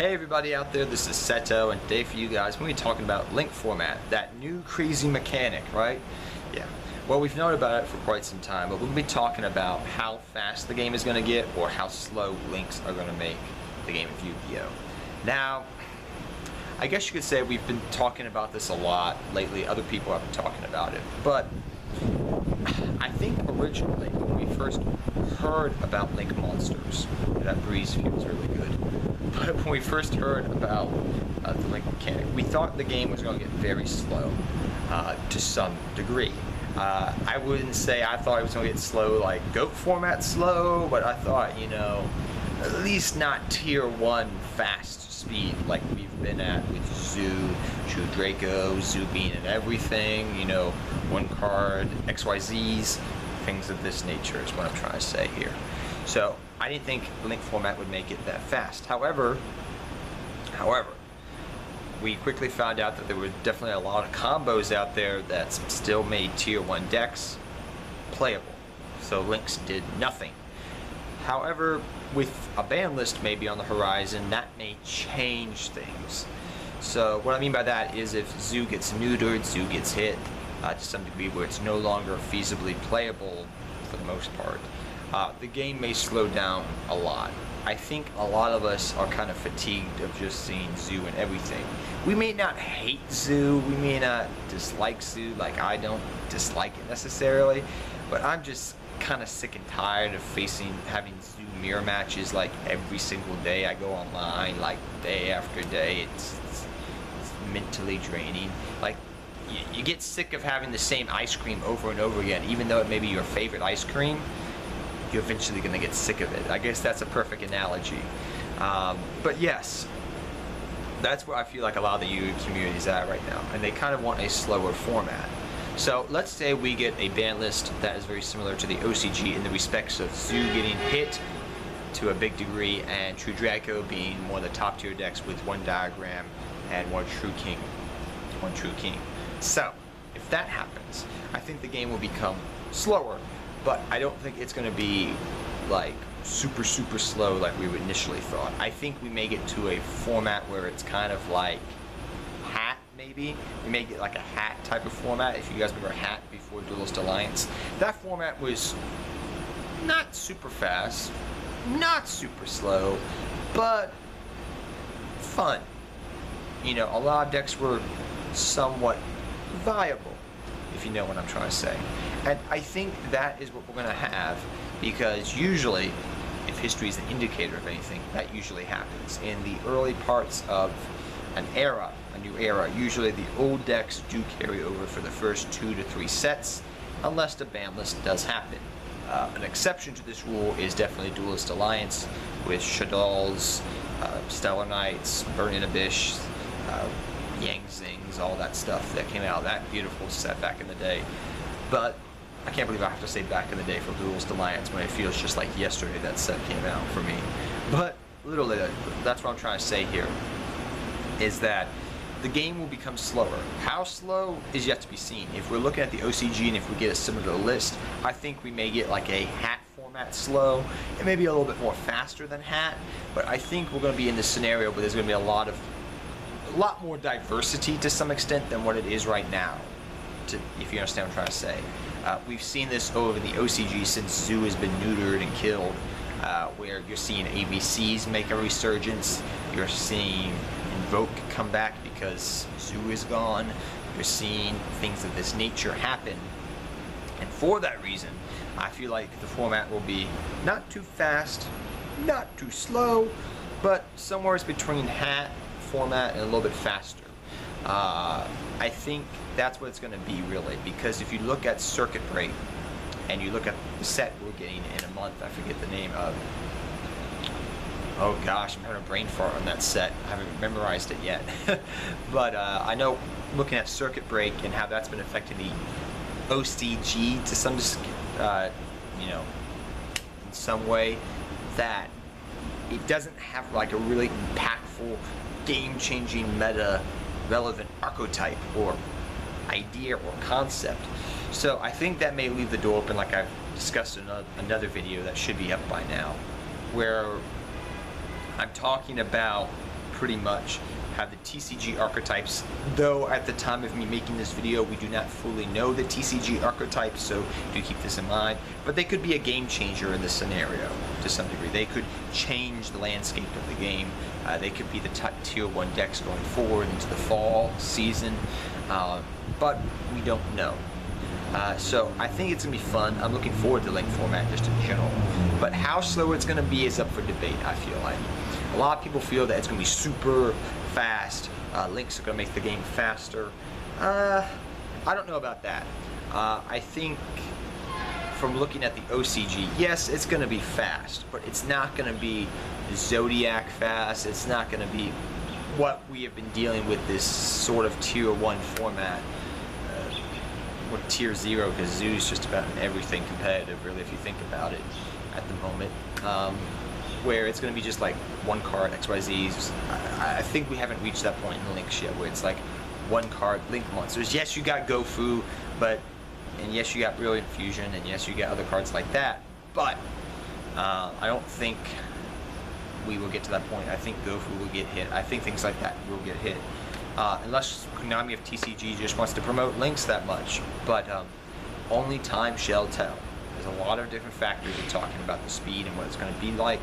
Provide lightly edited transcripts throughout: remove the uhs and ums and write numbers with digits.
Hey everybody out there, this is Seto, and today for you guys we're going to be talking about link format, that new crazy mechanic, right? Yeah. Well, we've known about it for quite some time, but we'll be talking about how fast the game is going to get or how slow links are going to make the game of Yu-Gi-Oh! Now, I guess you could say we've been talking about this a lot lately. Other people have been talking about it, but I think originally when we first heard about link monsters, that breeze feels really good. But when we first heard about the link mechanic, we thought the game was going to get very slow to some degree. I wouldn't say I thought it was going to get slow like GOAT format slow, but I thought, you know, at least not tier 1 fast speed like we've been at with Zoo, True Draco, Zoo Bean and everything, you know, one card, XYZs, things of this nature is what I'm trying to say here. So I didn't think link format would make it that fast. However, we quickly found out that there were definitely a lot of combos out there that still made tier 1 decks playable. So links did nothing. However, with a ban list maybe on the horizon, that may change things. So what I mean by that is if Zoo gets neutered, Zoo gets hit to some degree where it's no longer feasibly playable for the most part, the game may slow down a lot. I think a lot of us are kind of fatigued of just seeing Zoo and everything. We may not hate Zoo, we may not dislike Zoo, like I don't dislike it necessarily, but I'm just kind of sick and tired of having Zoo mirror matches like every single day. I go online like day after day. It's mentally draining. Like you get sick of having the same ice cream over and over again, even though it may be your favorite ice cream. You're eventually going to get sick of it. I guess that's a perfect analogy. But yes, that's where I feel like a lot of the Yu-Gi-Oh! Community is at right now, and they kind of want a slower format. So let's say we get a ban list that is very similar to the OCG in the respects of Zoo getting hit to a big degree and True Draco being one of the top tier decks with one diagram and one True King. So if that happens, I think the game will become slower, but I don't think it's going to be like super slow like we initially thought. I think we may get to a format where it's kind of like Hat, maybe. We may get like a Hat type of format. If you guys remember Hat before Duelist Alliance, that format was not super fast, not super slow, but fun. You know, a lot of decks were somewhat viable, if you know what I'm trying to say. And I think that is what we're going to have, because usually, if history is an indicator of anything, that usually happens. In the early parts of an era, a new era, usually the old decks do carry over for the first 2 to 3 sets, unless the ban list does happen. An exception to this rule is definitely Duelist Alliance, with Shadal's, Stellar Knights, Burning Abyss, Yang Zings, all that stuff that came out of that beautiful set back in the day. But I can't believe I have to say back in the day for Duelist Alliance when it feels just like yesterday that set came out for me. But literally, that's what I'm trying to say here, is that the game will become slower. How slow is yet to be seen. If we're looking at the OCG and if we get a similar list, I think we may get like a Hat format slow. It may be a little bit more faster than Hat, but I think we're going to be in this scenario where there's going to be a lot more diversity to some extent than what it is right now, if you understand what I'm trying to say. We've seen this over the OCG since Zoo has been neutered and killed, where you're seeing ABCs make a resurgence, you're seeing Invoke come back because Zoo is gone, you're seeing things of this nature happen, and for that reason, I feel like the format will be not too fast, not too slow, but somewhere between Hat format and a little bit faster. I think that's what it's going to be really, because if you look at Circuit Break and you look at the set we're getting in a month, I forget the name of, oh gosh, I'm having a brain fart on that set. I haven't memorized it yet. But I know looking at Circuit Break and how that's been affecting the OCG to some, you know, in some way, that it doesn't have like a really impactful, game-changing meta relevant archetype or idea or concept. So I think that may leave the door open, like I've discussed in another video that should be up by now, where I'm talking about pretty much have the TCG archetypes, though at the time of me making this video we do not fully know the TCG archetypes, so do keep this in mind. But they could be a game changer in this scenario to some degree. They could change the landscape of the game. They could be the tier 1 decks going forward into the fall season, but we don't know. So I think it's going to be fun. I'm looking forward to Link format just in general. But how slow it's going to be is up for debate, I feel like. A lot of people feel that it's going to be super fast. Links are going to make the game faster. I don't know about that. I think from looking at the OCG, yes, it's going to be fast, but it's not going to be Zodiac fast. It's not going to be what we have been dealing with, this sort of tier 1 format. Or tier 0, because Zoo's just about everything competitive, really, if you think about it at the moment. Where it's going to be just like one card XYZs. I think we haven't reached that point in Links yet, where it's like one card Link monsters. Yes, you got Gofu, and yes, you got Brilliant Fusion, and yes, you got other cards like that. But I don't think we will get to that point. I think Gofu will get hit. I think things like that will get hit. Unless Konami of TCG just wants to promote Links that much. But only time shall tell. There's a lot of different factors in talking about the speed and what it's going to be like.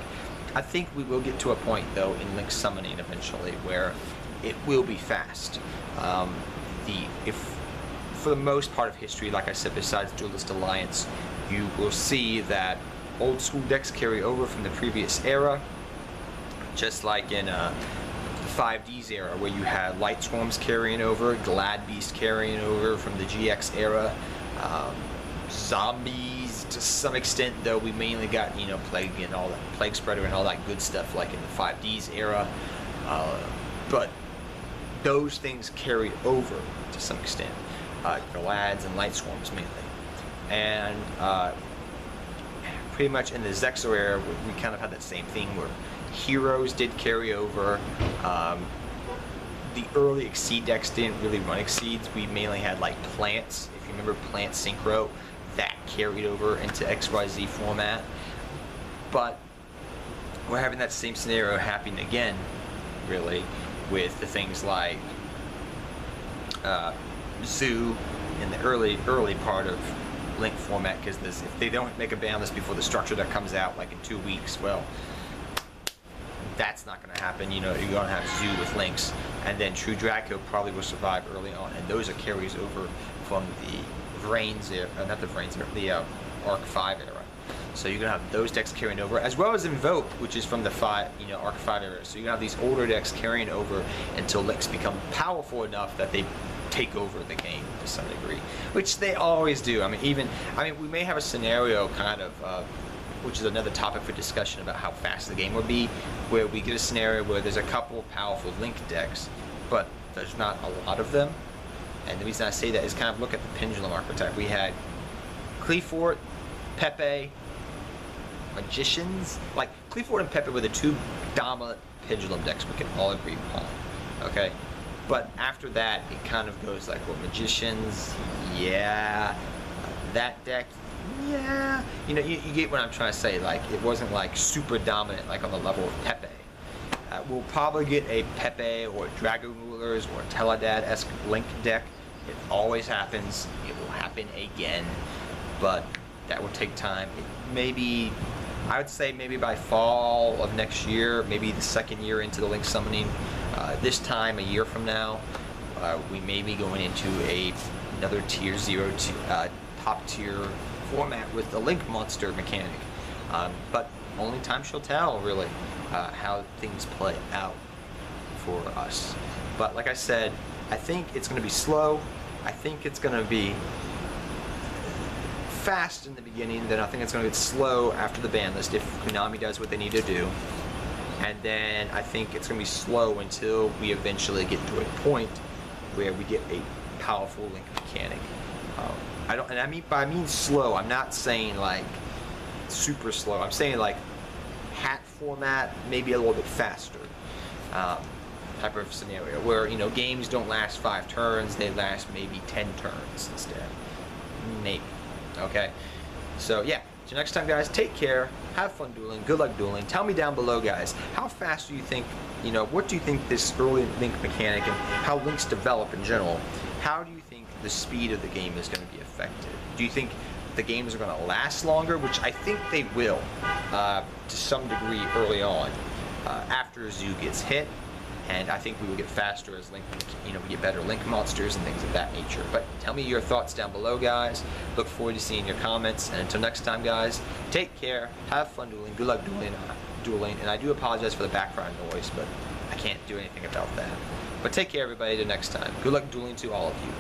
I think we will get to a point, though, in Link Summoning eventually where it will be fast. If for the most part of history, like I said, besides Duelist Alliance, you will see that old school decks carry over from the previous era, just like in the 5Ds era, where you had Light Swarms carrying over, Glad Beast carrying over from the GX era, Zombies to some extent, though we mainly got, you know, Plague and all that, Plague Spreader and all that good stuff like in the 5Ds era, but those things carried over to some extent, Glads and Light Swarms mainly, and pretty much in the Zexo era we kind of had that same thing where Heroes did carry over. The early Exceed decks didn't really run Exceeds. We mainly had like Plants, if you remember Plant Synchro, that carried over into XYZ format. But we're having that same scenario happening again, really, with the things like Zoo in the early part of Link format, because if they don't make a ban list before the structure that comes out like in 2 weeks, well, that's not going to happen. You know, you're going to have Zoo with Links, and then True Draco probably will survive early on, and those are carries over from the Vrains era, not the Vrains era, the Arc 5 era. So you're going to have those decks carrying over, as well as Invoke, which is from the Arc 5 era. So you're going to have these older decks carrying over until Links become powerful enough that they take over the game to some degree, which they always do. I mean, we may have a scenario kind of, which is another topic for discussion about how fast the game would be, where we get a scenario where there's a couple of powerful Link decks, but there's not a lot of them. And the reason I say that is kind of look at the Pendulum archetype. We had Cleafort, Pepe, Magicians. Like, Cleafort and Pepe were the two dominant Pendulum decks we can all agree upon, okay? But after that, it kind of goes like, well, Magicians, yeah, that deck, yeah. You know, you get what I'm trying to say. Like, it wasn't like super dominant, like on the level of Pepe. We'll probably get a Pepe or Dragon Rulers or Teledad-esque Link deck. It always happens. It will happen again, but that will take time. Maybe, I would say maybe by fall of next year, maybe the second year into the Link Summoning. This time, a year from now, we may be going into another tier 0 top tier format with the Link monster mechanic. But only time shall tell, really, how things play out for us. But like I said, I think it's going to be slow. I think it's going to be fast in the beginning, then I think it's going to get slow after the ban list if Konami does what they need to do. And then I think it's going to be slow until we eventually get to a point where we get a powerful Link mechanic. I mean slow. I'm not saying like super slow. I'm saying like hat format, maybe a little bit faster type of scenario where, you know, games don't last 5 turns, they last maybe 10 turns instead. Maybe. Okay. So yeah. So next time, guys, take care. have fun dueling, good luck dueling. Tell me down below, guys, how fast do you think, what do you think this early link mechanic and how links develop in general, how do you think the speed of the game is going to be affected? Do you think the games are going to last longer, which I think they will to some degree early on after a zoo gets hit, and I think we will get faster as Link, we get better Link monsters and things of that nature. But tell me your thoughts down below, guys. Look forward to seeing your comments, and until next time, guys, take care, have fun dueling, good luck dueling, and I do apologize for the background noise, but I can't do anything about that. But take care, everybody, till next time. Good luck dueling to all of you.